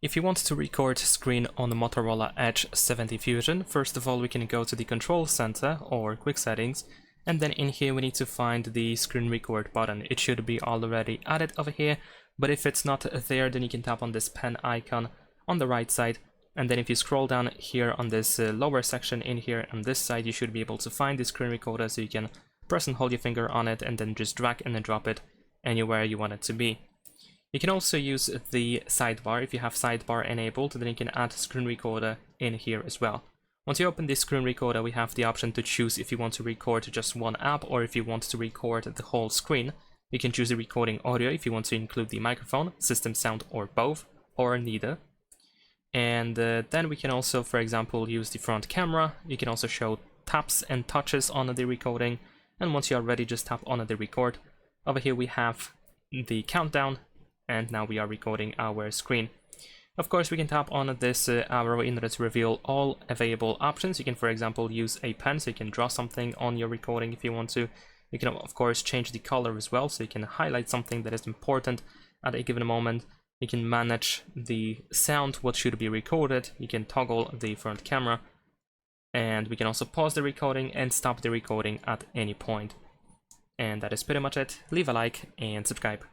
If you want to record screen on the Motorola Edge 70 Fusion, first of all we can go to the Control Center or Quick Settings, and then in here we need to find the screen record button. It should be already added over here, but if it's not there, then you can tap on this pen icon on the right side, and then if you scroll down here on this lower section in here on this side, you should be able to find the screen recorder, so you can press and hold your finger on it and then just drag and then drop it anywhere you want it to be. You can also use the sidebar. If you have sidebar enabled, then you can add screen recorder in here as well. Once you open this screen recorder, we have the option to choose if you want to record just one app or if you want to record the whole screen. You can choose the recording audio if you want to include the microphone, system sound, or both, or neither. And then we can also, for example, use the front camera. You can also show taps and touches on the recording. And once you are ready, just tap on the record. Over here we have the countdown. And now we are recording our screen. Of course, we can tap on this arrow in order to reveal all available options. You can, for example, use a pen, so you can draw something on your recording if you want to. You can, of course, change the color as well, so you can highlight something that is important at a given moment. You can manage the sound, what should be recorded. You can toggle the front camera. And we can also pause the recording and stop the recording at any point. And that is pretty much it. Leave a like and subscribe.